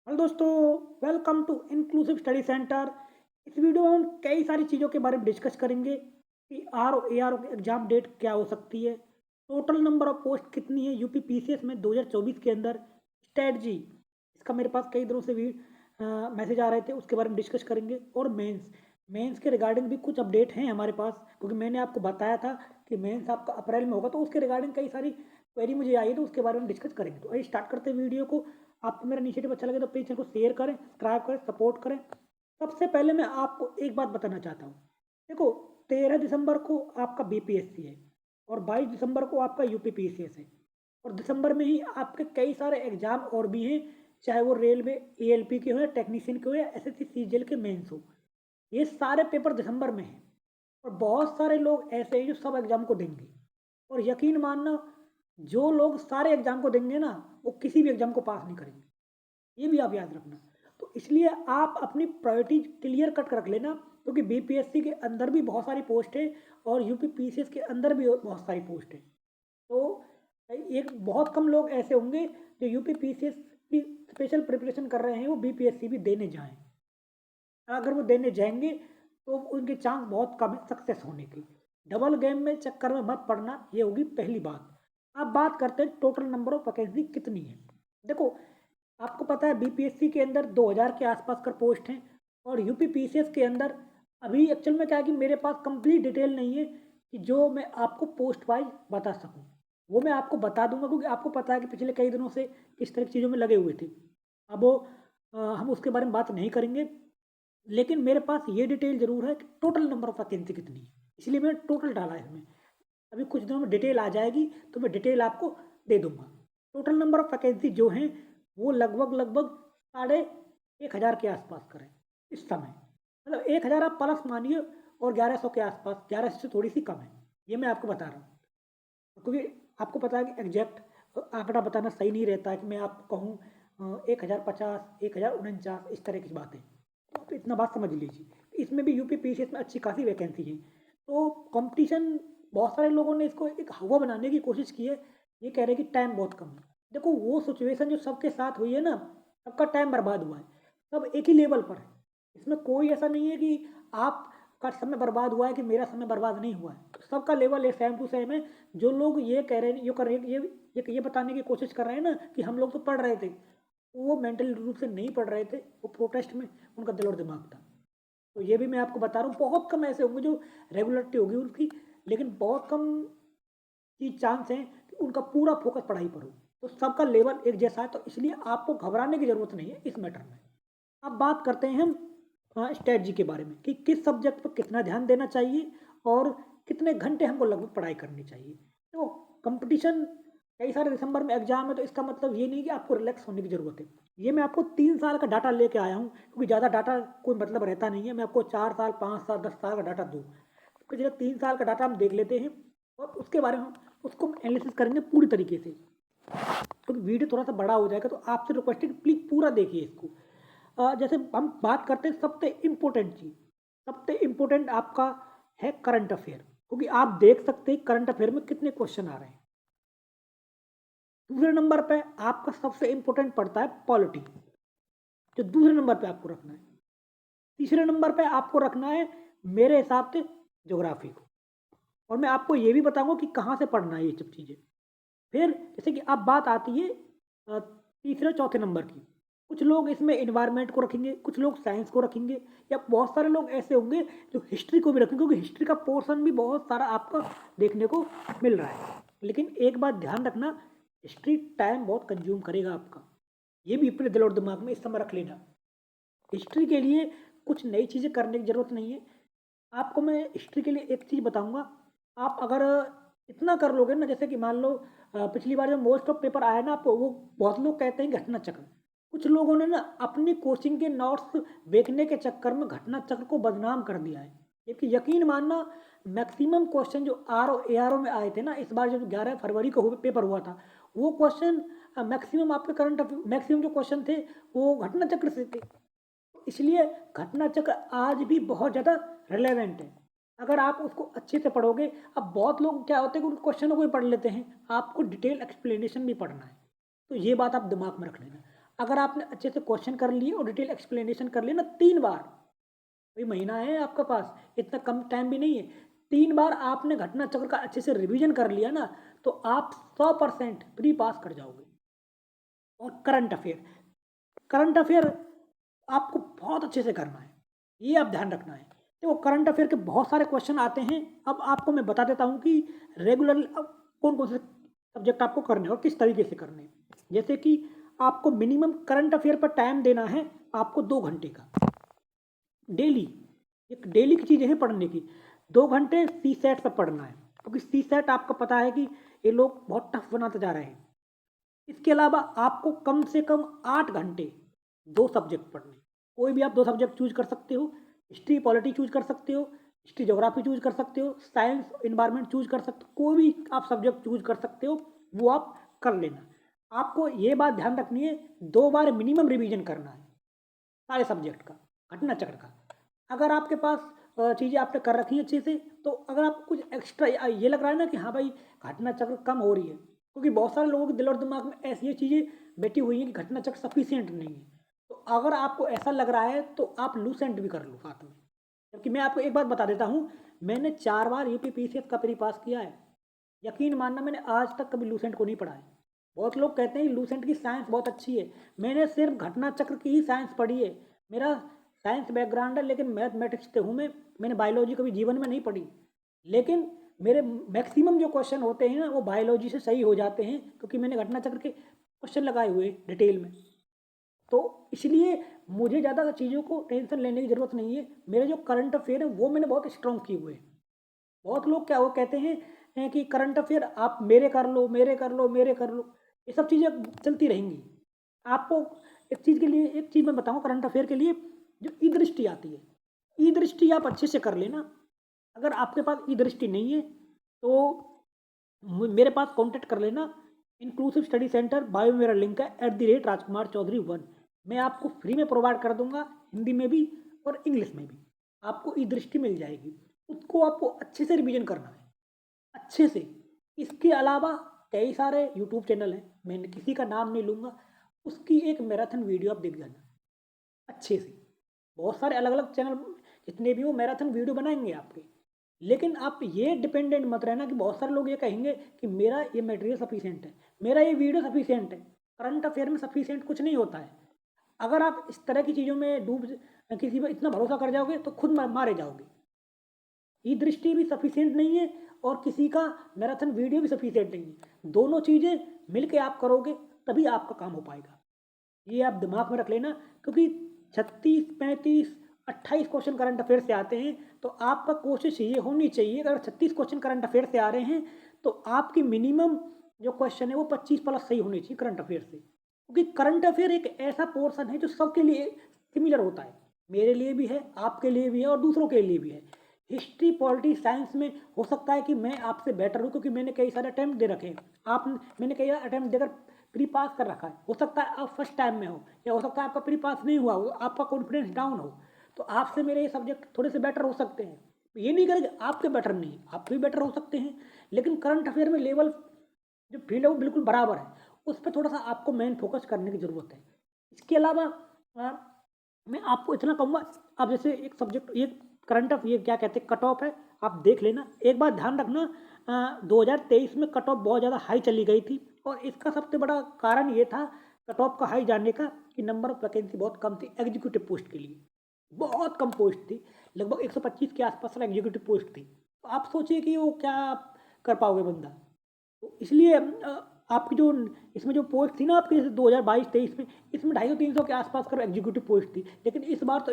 Hello दोस्तों, welcome to inclusive study centre. इस video में हम कई सारी चीज़ों के बारे में डिस्कस करेंगे कि R O A R O exam date क्या हो सकती है, टोटल नंबर ऑफ पोस्ट कितनी है यूपी पीसीएस में 2024 के अंदर, स्ट्रेटजी इसका मेरे पास कई दिनों से भी मैसेज आ रहे थे, उसके बारे में डिस्कस करेंगे। और मेंस मेंस के रिगार्डिंग भी कुछ अपडेट हैं हमारे पास, क्योंकि मैंने आपको बताया था कि मेंस आपका अप्रैल में होगा, तो उसके रिगार्डिंग कई सारी क्वेरी मुझे आई है, तो उसके बारे में डिस्कस करेंगे। तो आइए स्टार्ट करते हैं वीडियो को। आपको मेरा इनिशिएटिव अच्छा लगे तो प्लीज़ चैनल को शेयर करें, सब्सक्राइब करें, सपोर्ट करें। सबसे पहले मैं आपको एक बात बताना चाहता हूँ। देखो, 13 दिसंबर को आपका बीपीएससी है और 22 दिसंबर को आपका यूपी पीसीएस है। और दिसंबर में ही आपके कई सारे एग्जाम और भी हैं, चाहे वो रेलवे एएलपी के हो या टेक्नीशियन के हो या एसएससी सीजीएल के मेंस हो। ये सारे पेपर दिसंबर में हैं और बहुत सारे लोग ऐसे हैं जो सब एग्जाम को देंगे। और यकीन मानना, जो लोग सारे एग्जाम को देंगे ना, वो किसी भी एग्जाम को पास नहीं करेंगे। ये भी आप याद रखना। तो इसलिए आप अपनी प्रायोरिटी क्लियर कट कर रख लेना, क्योंकि बीपीएससी के अंदर भी बहुत सारी पोस्ट है और यूपी पीसीएस के अंदर भी बहुत सारी पोस्ट है। तो एक बहुत कम लोग ऐसे होंगे जो यूपी पीसीएस की स्पेशल प्रिपरेशन कर रहे हैं, वो बीपीएससी भी देने जाएं। अगर वो देने जाएंगे तो उनके चांस बहुत कम है सक्सेस होने के। डबल गेम में चक्कर में मत पड़ना, ये होगी पहली बात। अब बात करते हैं टोटल नंबर ऑफ वैकेंसी कितनी है। देखो, आपको पता है बीपीएससी के अंदर 2000 के आसपास का पोस्ट है और यूपी पीसीएस के अंदर अभी एक्चुअल में क्या है कि मेरे पास कंप्लीट डिटेल नहीं है कि जो मैं आपको पोस्ट वाइज बता सकूं। वो मैं आपको बता दूंगा, क्योंकि आपको पता है कि पिछले कई दिनों से किस तरह की चीज़ों में लगे हुए थे। अब वो हम उसके बारे में बात नहीं करेंगे, लेकिन मेरे पास ये डिटेल ज़रूर है कि टोटल नंबर ऑफ वैकेंसी कितनी है, इसलिए मैंने टोटल डाला है इसमें। अभी कुछ दिनों में डिटेल आ जाएगी तो मैं डिटेल आपको दे दूंगा। टोटल नंबर ऑफ वैकेंसी जो हैं वो लगभग लगभग 1500 के आसपास करें इस समय। मतलब 1000 आप प्लस मानिए और 1100 के आसपास, 1100 से थोड़ी सी कम है, ये मैं आपको बता रहा हूँ। क्योंकि आपको पता है कि एग्जैक्ट आंकड़ा बताना सही नहीं रहता है कि मैं आपको कहूँ 1050, 1049, इस तरह की बातें। तो आप इतना बात समझ लीजिए। इसमें भी यूपी पीसीएस में अच्छी खासी वैकेंसी है। तो कंपटीशन, बहुत सारे लोगों ने इसको एक हवा बनाने की कोशिश की है। ये कह रहे हैं कि टाइम बहुत कम है। देखो, वो सिचुएशन जो सबके साथ हुई है ना, सबका टाइम बर्बाद हुआ है। सब एक ही लेवल पर है। इसमें कोई ऐसा नहीं है कि आपका समय बर्बाद हुआ है कि मेरा समय बर्बाद नहीं हुआ है। तो सबका लेवल है, सेम टू सेम है। जो लोग ये कह रहे हैं, ये कर रहे हैं, ये बताने की कोशिश कर रहे हैं ना कि हम लोग तो पढ़ रहे थे, वो मेंटल रूप से नहीं पढ़ रहे थे, वो प्रोटेस्ट में उनका दिल और दिमाग था। तो ये भी मैं आपको बता रहा हूँ, बहुत कम ऐसे होंगे जो रेगुलरिटी होगी उनकी, लेकिन बहुत कम की चांस है कि उनका पूरा फोकस पढ़ाई पर हो। तो सबका लेवल एक जैसा है, तो इसलिए आपको घबराने की जरूरत नहीं है इस मैटर में। अब बात करते हैं हम स्ट्रेटजी के बारे में कि किस सब्जेक्ट पर कितना ध्यान देना चाहिए और कितने घंटे हमको लगभग पढ़ाई करनी चाहिए। तो कंपटीशन कई सारे दिसंबर में एग्जाम है, तो इसका मतलब ये नहीं कि आपको रिलैक्स होने की ज़रूरत है। ये मैं आपको 3 साल का डाटा लेके आया हूँ, क्योंकि ज़्यादा डाटा कोई मतलब रहता नहीं है। मैं आपको 4 साल, 5 साल, 10 साल का डाटा दूँ। पिछले 3 साल का डाटा हम देख लेते हैं और उसके बारे में हम उसको एनालिसिस करेंगे पूरी तरीके से। क्योंकि वीडियो थोड़ा सा बड़ा हो जाएगा, तो आपसे रिक्वेस्ट है कि प्लीज़ पूरा देखिए इसको। जैसे हम बात करते हैं सबसे इम्पोर्टेंट चीज़, सबसे इम्पोर्टेंट आपका है करंट अफेयर, क्योंकि आप देख सकते हैं करंट अफेयर में कितने क्वेश्चन आ रहे हैं। दूसरे नंबर पे आपका सबसे इम्पोर्टेंट पड़ता है पॉलिटी, जो दूसरे नंबर पे आपको रखना है। तीसरे नंबर पे आपको रखना है मेरे हिसाब से ज्योग्राफी को। और मैं आपको ये भी बताऊंगा कि कहाँ से पढ़ना है ये सब चीज़ें। फिर जैसे कि अब बात आती है तीसरे चौथे नंबर की। कुछ लोग इसमें इन्वायरमेंट को रखेंगे, कुछ लोग साइंस को रखेंगे, या बहुत सारे लोग ऐसे होंगे जो हिस्ट्री को भी रखेंगे, क्योंकि हिस्ट्री का पोर्शन भी बहुत सारा आपका देखने को मिल रहा है। लेकिन एक बात ध्यान रखना, हिस्ट्री टाइम बहुत कंज्यूम करेगा आपका। ये भी अपने दिल और दिमाग में इस समय रख लेना। हिस्ट्री के लिए कुछ नई चीज़ें करने की ज़रूरत नहीं है। आपको मैं हिस्ट्री के लिए एक चीज़ बताऊंगा। आप अगर इतना कर लोगे ना, जैसे कि मान लो पिछली बार जब मोस्ट ऑफ पेपर आया ना, आपको वो बहुत लोग कहते हैं घटना चक्र। कुछ लोगों ने ना अपनी कोचिंग के नोट्स बेचने के चक्कर में घटना चक्र को बदनाम कर दिया है। जबकि यकीन मानना, मैक्सिमम क्वेश्चन जो R O A R O में आए थे ना, इस बार जो 11 फरवरी को पेपर हुआ था, वो क्वेश्चन मैक्सिमम आपके करंट मैक्सिमम जो क्वेश्चन थे वो घटना चक्र से थे। इसलिए घटना चक्र आज भी बहुत ज़्यादा रिलेवेंट है, अगर आप उसको अच्छे से पढ़ोगे। अब बहुत लोग क्या होते हैं कि उन क्वेश्चनों को ही पढ़ लेते हैं, आपको डिटेल एक्सप्लेनेशन भी पढ़ना है। तो ये बात आप दिमाग में रख लेना। अगर आपने अच्छे से क्वेश्चन कर लिए और डिटेल एक्सप्लेनेशन कर लिए ना 3 बार, कोई महीना है आपके पास, इतना कम टाइम भी नहीं है, 3 बार आपने घटना चक्र का अच्छे से रिवीजन कर लिया ना, तो आप 100% प्री पास कर जाओगे। और करंट अफेयर आपको बहुत अच्छे से करना है, ये आप ध्यान रखना है। देखो करंट अफेयर के बहुत सारे क्वेश्चन आते हैं। अब आपको मैं बता देता हूँ कि रेगुलर अब कौन कौन से सब्जेक्ट आपको करने हैं और किस तरीके से करने हैं। जैसे कि आपको मिनिमम करंट अफेयर पर टाइम देना है आपको 2 घंटे का डेली। एक डेली की चीज़ें हैं पढ़ने की। 2 घंटे सी सेट पर पढ़ना है, क्योंकि सी सेट आपको पता है कि ये लोग बहुत टफ बनाते जा रहे हैं। इसके अलावा आपको कम से कम 8 घंटे 2 सब्जेक्ट पढ़ने। कोई भी आप 2 सब्जेक्ट चूज कर सकते हो, हिस्ट्री पॉलिटी चूज कर सकते हो, हिस्ट्री जोग्राफी चूज कर सकते हो, साइंस इन्वायरमेंट चूज कर सकते हो, कोई भी आप सब्जेक्ट चूज कर सकते हो, वो आप कर लेना। आपको ये बात ध्यान रखनी है 2 बार मिनिमम रिवीजन करना है सारे सब्जेक्ट का, घटना चक्र का। अगर आपके पास चीज़ें आपने कर रखी हैं अच्छे से, तो अगर आपको कुछ एक्स्ट्रा ये लग रहा है ना कि हाँ भाई घटना चक्र कम हो रही है, क्योंकि बहुत सारे लोगों के दिल और दिमाग में ऐसी ये चीज़ें बैठी हुई हैं कि घटना चक्र सफिशियंट नहीं है। तो अगर आपको ऐसा लग रहा है तो आप लूसेंट भी कर लो साथ में। जबकि मैं आपको एक बात बता देता हूँ, मैंने 4 बार यूपीपीसीएस का प्री पास किया है। यकीन मानना मैंने आज तक कभी लूसेंट को नहीं पढ़ा है। बहुत लोग कहते हैं कि लूसेंट की साइंस बहुत अच्छी है, मैंने सिर्फ घटना चक्र की ही साइंस पढ़ी है। मेरा साइंस बैकग्राउंड है, लेकिन मैथमेटिक्स से हूँ मैं। मैंने बायोलॉजी कभी जीवन में नहीं पढ़ी, लेकिन मेरे मैक्सिमम जो क्वेश्चन होते हैं ना वो बायोलॉजी से सही हो जाते हैं, क्योंकि मैंने घटना चक्र के क्वेश्चन लगाए हुए डिटेल में। तो इसलिए मुझे ज़्यादा चीज़ों को टेंशन लेने की ज़रूरत नहीं है। मेरे जो करंट अफेयर है वो मैंने बहुत स्ट्रॉन्ग किए हुए हैं। बहुत लोग क्या वो कहते हैं कि करंट अफेयर आप मेरे कर लो, मेरे कर लो, मेरे कर लो, ये सब चीज़ें चलती रहेंगी। आपको एक चीज़ के लिए एक चीज़ मैं बताऊँ करंट अफेयर के लिए, जो ई दृष्टि आती है, ई दृष्टि आप अच्छे से कर लेना। अगर आपके पास ई दृष्टि नहीं है तो मेरे पास कांटेक्ट कर लेना। इंक्लूसिव स्टडी सेंटर बायो में मेरा लिंक है @राजकुमार चौधरी 1। मैं आपको फ्री में प्रोवाइड कर दूंगा, हिंदी में भी और इंग्लिश में भी आपको ई दृष्टि मिल जाएगी। उसको आपको अच्छे से रिवीजन करना है, अच्छे से। इसके अलावा कई सारे यूट्यूब चैनल हैं, मैं किसी का नाम नहीं लूँगा, उसकी एक मैराथन वीडियो आप देख जाना अच्छे से। बहुत सारे अलग अलग चैनल जितने भी वो मैराथन वीडियो बनाएंगे आपके। लेकिन आप ये डिपेंडेंट मत रहना कि बहुत सारे लोग ये कहेंगे कि मेरा ये मटेरियल सफिशिएंट है, मेरा ये वीडियो सफिशिएंट है। करंट अफेयर में सफिशिएंट कुछ नहीं होता है। अगर आप इस तरह की चीज़ों में किसी पर इतना भरोसा कर जाओगे तो खुद मारे जाओगे। ई दृष्टि भी सफिशिएंट नहीं है और किसी का मैराथन वीडियो भी सफिशिएंट नहीं है। दोनों चीज़ें मिलके आप करोगे तभी आपका काम हो पाएगा। ये आप दिमाग में रख लेना, क्योंकि 36, 35, 28 क्वेश्चन करंट अफेयर से आते हैं। तो आपका कोशिश ये होनी चाहिए, अगर 36 क्वेश्चन करंट अफेयर से आ रहे हैं तो आपकी मिनिमम जो क्वेश्चन है वो 25 प्लस सही होनी चाहिए करंट अफेयर से। क्योंकि करंट अफेयर एक ऐसा पोर्सन है जो सबके लिए सिमिलर होता है, मेरे लिए भी है, आपके लिए भी है और दूसरों के लिए भी है। हिस्ट्री पॉलिटी साइंस में हो सकता है कि मैं आपसे बेटर हूँ, क्योंकि मैंने कई सारे अटैम्प्ट दे रखे हैं। मैंने कई अटैम्प्ट देकर प्री पास कर रखा है। हो सकता है आप फर्स्ट टाइम में हो, या हो सकता है आपका प्री पास नहीं हुआ हो, आपका कॉन्फिडेंस डाउन हो, तो आपसे मेरे ये सब्जेक्ट थोड़े से बेटर हो सकते हैं। ये नहीं करेंगे आपके बेटर नहीं, आप भी बेटर हो सकते हैं। लेकिन करंट अफेयर में लेवल जो फील्ड है वो बिल्कुल बराबर है, उस पर थोड़ा सा आपको मेन फोकस करने की ज़रूरत है। इसके अलावा मैं आपको इतना कहूँगा, आप जैसे एक सब्जेक्ट ये करंट ऑफ ये क्या कहते हैं कट ऑफ है, आप देख लेना। एक बात ध्यान रखना, 2023 में कट ऑफ बहुत ज़्यादा हाई चली गई थी, और इसका सबसे बड़ा कारण ये था कट ऑफ का हाई जाने का कि नंबर ऑफ वैकेंसी बहुत कम थी एग्जीक्यूटिव पोस्ट के लिए। बहुत कम पोस्ट थी, लगभग 125 के आसपास एग्जीक्यूटिव पोस्ट थी। तो आप सोचिए कि वो क्या कर पाओगे बंदा। तो इसलिए आपकी जो इसमें जो पोस्ट थी ना आपकी, जैसे 2022-23 में, इसमें 250-300 के आसपास का एग्जीक्यूटिव पोस्ट थी। लेकिन इस बार तो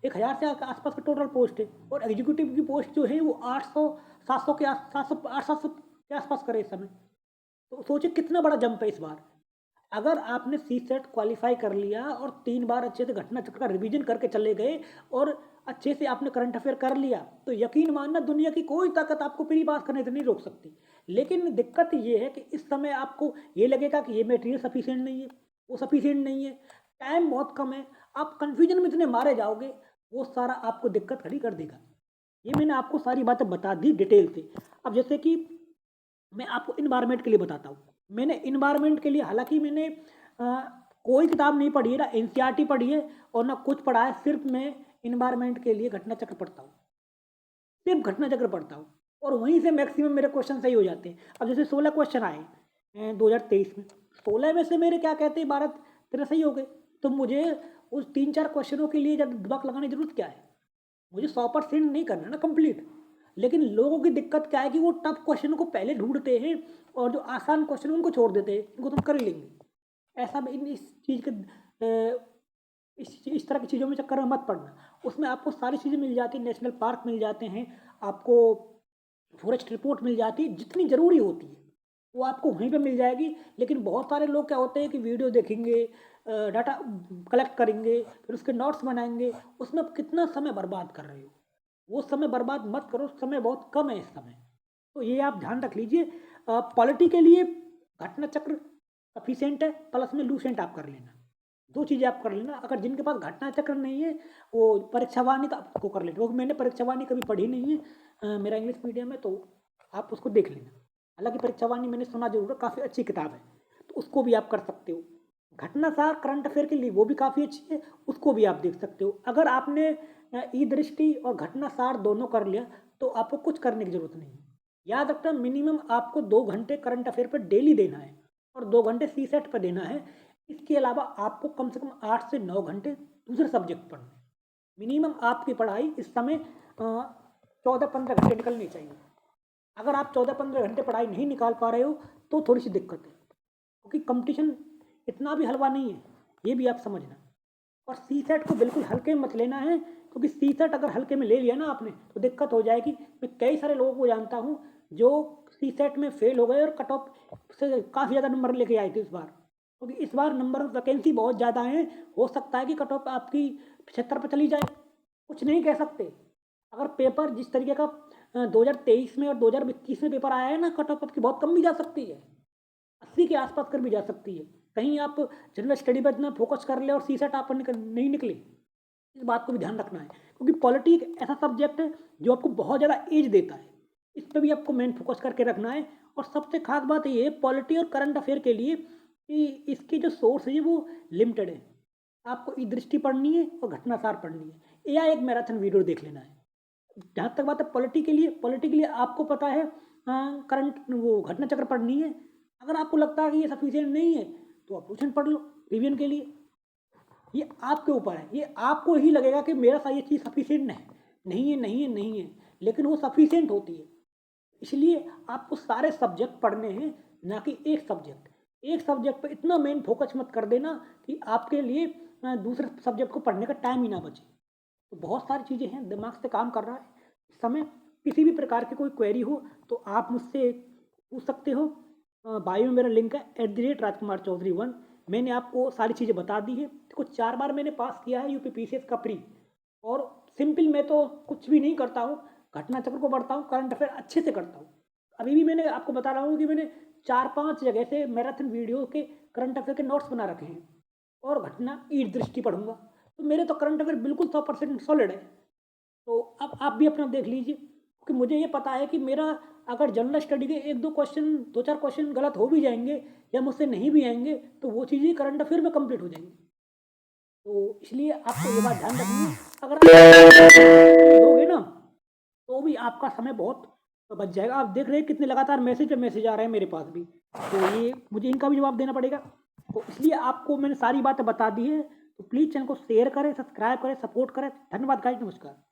1000 से आसपास का टोटल पोस्ट है, और एग्जीक्यूटिव की पोस्ट जो है वो 800 700 के 700 के आसपास करे इस समय। तो सोचिए कितना बड़ा जंप है इस बार। अगर आपने सी सेट क्वालिफाई कर लिया और 3 बार अच्छे से घटना चक्र का रिवीजन करके चले गए, और अच्छे से आपने करंट अफेयर कर लिया, तो यकीन मानना दुनिया की कोई ताकत आपको प्री पास करने से नहीं रोक सकती। लेकिन दिक्कत ये है कि इस समय आपको ये लगेगा कि ये मटेरियल सफिशिएंट नहीं है, वो सफिशिएंट नहीं है, टाइम बहुत कम है, आप कन्फ्यूजन में इतने मारे जाओगे, वो सारा आपको दिक्कत खड़ी कर देगा। ये मैंने आपको सारी बातें बता दी डिटेल से। अब जैसे कि मैं आपको इन्वायरमेंट के लिए बताता हूँ। मैंने इन्वायरमेंट के लिए हालांकि मैंने कोई किताब नहीं पढ़ी है, ना एनसीईआरटी पढ़ी है और ना कुछ पढ़ा है। सिर्फ मैं इन्वायरमेंट के लिए घटना चक्र पढ़ता हूँ, सिर्फ घटना चक्र पढ़ता हूँ और वहीं से मैक्सिमम मेरे क्वेश्चन सही हो जाते हैं। अब जैसे 16 क्वेश्चन आए 2023 में, 16 में से मेरे क्या कहते हैं 12-13 सही हो गए। तो मुझे उस 3-4 क्वेश्चनों के लिए जब दिमाग लगाने की जरूरत क्या है? मुझे 100% नहीं करना ना कंप्लीट। लेकिन लोगों की दिक्कत क्या है कि वो टफ क्वेश्चन को पहले ढूंढते हैं और जो आसान क्वेश्चन उनको छोड़ देते हैं, इनको तुम कर ही लेंगे। ऐसा भी इस चीज़ के इस तरह की चीज़ों में चक्कर में मत पड़ना। उसमें आपको सारी चीज़ें मिल जाती हैं, नेशनल पार्क मिल जाते हैं, आपको फॉरेस्ट रिपोर्ट मिल जाती है, जितनी ज़रूरी होती है वो आपको वहीं पे मिल जाएगी। लेकिन बहुत सारे लोग क्या होते हैं कि वीडियो देखेंगे, डाटा कलेक्ट करेंगे, फिर उसके नोट्स बनाएंगे, उसमें आप कितना समय बर्बाद कर रहे हो। वो समय बर्बाद मत करो, समय बहुत कम है इस समय। तो ये आप ध्यान रख लीजिए। पॉलिटी के लिए घटना चक्र सफिशिएंट है, प्लस में लूसेंट आप कर लेना। 2 चीज़ें आप कर लेना। अगर जिनके पास घटना चक्र नहीं है वो परीक्षावाणी तो आपको कर लेना, क्योंकि मैंने परीक्षावाणी कभी पढ़ी नहीं है, मेरा इंग्लिश मीडियम है, तो आप उसको देख लेना। हालांकि परीक्षावाणी मैंने सुना जरूर है, काफ़ी अच्छी किताब है, तो उसको भी आप कर सकते हो। घटनासार करंट अफेयर के लिए वो भी काफ़ी अच्छी है, उसको भी आप देख सकते हो। अगर आपने ई दृष्टि और घटनासार दोनों कर लिया तो आपको कुछ करने की जरूरत नहीं है। याद रखना, मिनिमम आपको 2 घंटे करंट अफेयर पर डेली देना है और 2 घंटे सी सेट पर देना है। इसके अलावा आपको कम से कम 8 से 9 घंटे दूसरे सब्जेक्ट पढ़ने। मिनिमम आपकी पढ़ाई इस समय 14-15 घंटे निकलनी चाहिए। अगर आप 14-15 घंटे पढ़ाई नहीं निकाल पा रहे हो तो थोड़ी सी दिक्कत है, क्योंकि कंपटीशन इतना भी हलवा नहीं है, ये भी आप समझना। और सी सेट को बिल्कुल हल्के में मत लेना है, क्योंकि सी सेट अगर हल्के में ले लिया ना आपने तो दिक्कत हो जाएगी। मैं कई सारे लोगों को जानता हूँ जो सी सेट में फेल हो गए और कट ऑफ से काफ़ी ज़्यादा नंबर लेके आए थे इस बार, क्योंकि इस बार नंबर वैकेंसी बहुत ज़्यादा है। हो सकता है कि कट ऑफ आपकी 75 पर चली जाए, कुछ नहीं कह सकते। अगर पेपर जिस तरीके का 2023 में और 2021 में पेपर आया है ना, कट ऑफ आपकी बहुत कम भी जा सकती है, 80 के आसपास कर भी जा सकती है। कहीं आप जनरल स्टडी पर इतना फोकस कर ले और सी सेट आप नहीं निकले, इस बात को भी ध्यान रखना है। क्योंकि पॉलिटी एक ऐसा सब्जेक्ट है जो आपको बहुत ज़्यादा एज देता है, इस पर भी आपको मेन फोकस करके रखना है। और सबसे खास बात ये है पॉलिटी और करंट अफेयर के लिए कि इसके जो सोर्स है वो लिमिटेड है। आपको ई दृष्टि पढ़नी है और घटनासार पढ़नी है, या एक मैराथन वीडियो देख लेना है। जहाँ तक बात है पॉलिटी के लिए आपको पता है करंट वो घटना चक्र पढ़नी है। अगर आपको लगता है कि ये सफिशिएंट नहीं है तो आप ट्यूशन पढ़ लो रिवीजन के लिए। ये आपके ऊपर है, ये आपको ही लगेगा कि मेरा सा ये चीज़ सफिशिएंट है, नहीं है, नहीं है, नहीं है, लेकिन वो सफिशिएंट होती है। इसलिए आपको सारे सब्जेक्ट पढ़ने हैं, ना कि एक सब्जेक्ट। एक सब्जेक्ट पर इतना मेन फोकस मत कर देना कि आपके लिए दूसरे सब्जेक्ट को पढ़ने का टाइम ही ना बचे। तो बहुत सारी चीज़ें हैं, दिमाग से काम कर रहा है इस समय। किसी भी प्रकार की कोई क्वेरी हो तो आप मुझसे पूछ सकते हो। बायो में मेरा लिंक है @राजकुमार चौधरी 1। मैंने आपको सारी चीज़ें बता दी है। देखो 4 बार मैंने पास किया है यूपी पीसीएस का प्री, और सिंपल मैं तो कुछ भी नहीं करता हूँ, घटना चक्र को पढ़ता हूँ, करंट अफेयर अच्छे से करता हूँ। अभी भी मैंने आपको बता रहा हूँ कि मैंने 4-5 जगह से मैराथन वीडियो के करंट अफेयर के नोट्स बना रखे हैं और घटना ई दृष्टि पढ़ूंगा। तो मेरे तो करंट अफेयर बिल्कुल 100% सॉलिड है। तो अब आप भी अपना देख लीजिए, क्योंकि मुझे ये पता है कि मेरा अगर जनरल स्टडी के 1-2 क्वेश्चन 2-4 क्वेश्चन गलत हो भी जाएंगे या मुझसे नहीं भी आएंगे तो वो चीज़ें करंट अफेयर में कंप्लीट हो जाएंगी। तो इसलिए आपको ये बात ध्यान रखनी है। अगर आप दोगे ना तो भी आपका समय बहुत बच जाएगा। आप देख रहे हैं कितने लगातार मैसेज पे मैसेज आ रहे हैं मेरे पास भी, तो ये मुझे इनका भी जवाब देना पड़ेगा। तो इसलिए आपको मैंने सारी बातें बता दी है। तो प्लीज़ चैनल को शेयर करें, सब्सक्राइब करें, सपोर्ट करें। धन्यवाद गाइस, नमस्कार।